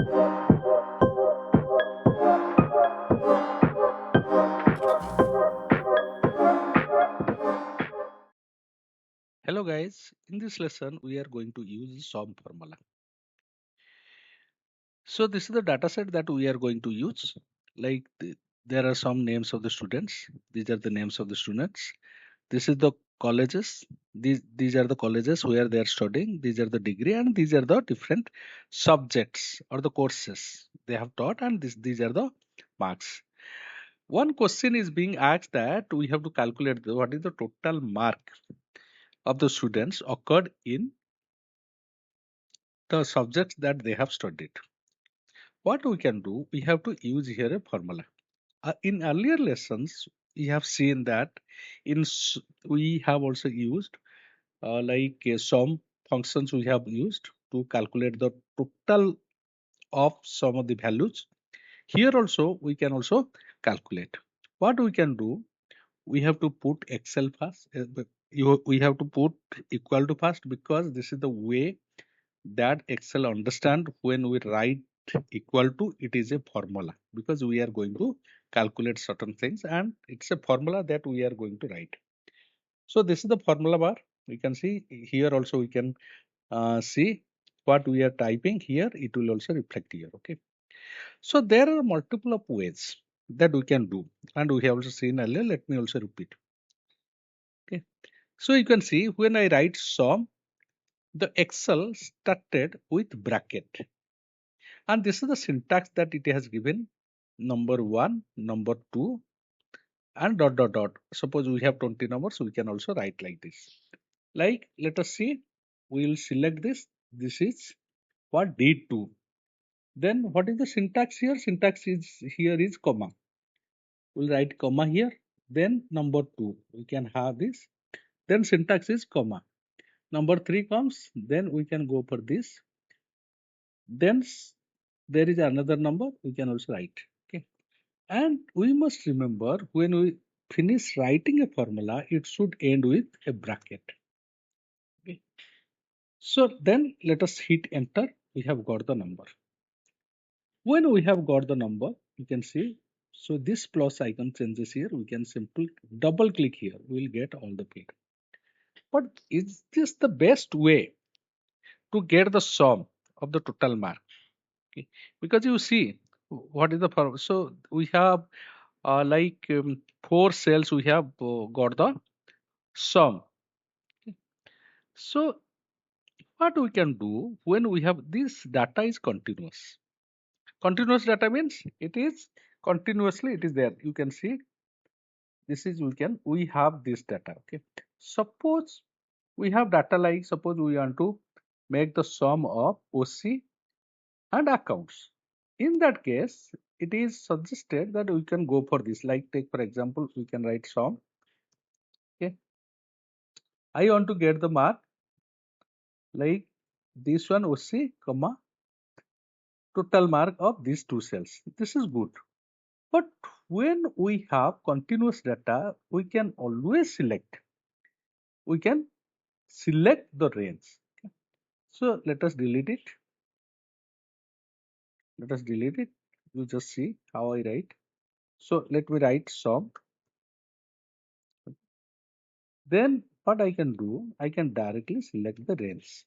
Hello guys, in this lesson we are going to use SOM formula. So this is the data set that we are going to use. Like there are some names of the students. These are the names of the students. This is the colleges. These are the colleges where they are studying. These are the degree and these are the different subjects or the courses they have taught and these are the marks. One question is being asked that we have to calculate what is the total mark of the students occurred in the subjects that they have studied. What we can do, we have to use here a formula. In earlier lessons, we have seen that we have also used some functions we have used to calculate the total of some of the values. Here also, we can also calculate. What we can do, we have to put Excel first. We have to put equal to first because this is the way that Excel understand when we write equal to, it is a formula because we are going to calculate certain things and it's a formula that we are going to write. So this is the formula bar. We can see here also we can see what we are typing here. It will also reflect here. Okay. So there are multiple of ways that we can do and we have also seen earlier. Let me also repeat. Okay. So you can see when I write sum, the Excel started with bracket. And this is the syntax that it has given number 1, number 2 and dot dot dot. Suppose we have 20 numbers, we can also write like this. Like let us see, we will select this. This is what D2. Then what is the syntax here? Syntax is here is comma. We'll write comma here. Then number 2, we can have this. Then syntax is comma. Number 3 comes, then we can go for this. Then there is another number, we can also write. Okay. And we must remember when we finish writing a formula, it should end with a bracket. Okay. So then let us hit enter. We have got the number. When we have got the number, you can see. So this plus icon changes here. We can simply double click here. We will get all the field. But is this the best way to get the sum of the total mark? Okay. Because you see what is the formula. So we have like 4 cells. We have got the sum. So what we can do when we have this data is continuous. Continuous data means it is continuously it is there. You can see this is we have this data. Okay. Suppose we have data like suppose we want to make the sum of OC and accounts. In that case, it is suggested that we can go for this. Like take for example, we can write sum. Okay. I want to get the mark like this one OC comma total mark of these 2 cells. This is good. But when we have continuous data, we can always select. We can select the range. So let us delete it. Let us delete it. You just see how I write. So let me write sum. Then what I can do, I can directly select the range.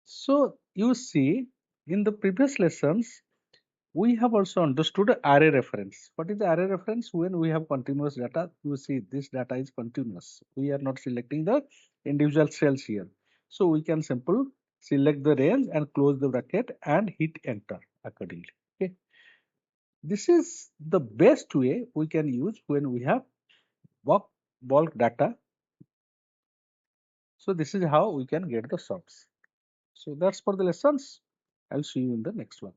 So you see in the previous lessons, we have also understood array reference. What is the array reference? When we have continuous data, you see this data is continuous. We are not selecting the individual cells here. So we can simply select the range and close the bracket and hit enter accordingly. Okay. This is the best way we can use when we have bulk data. So this is how we can get the sums. So that's for the lessons. I'll see you in the next one.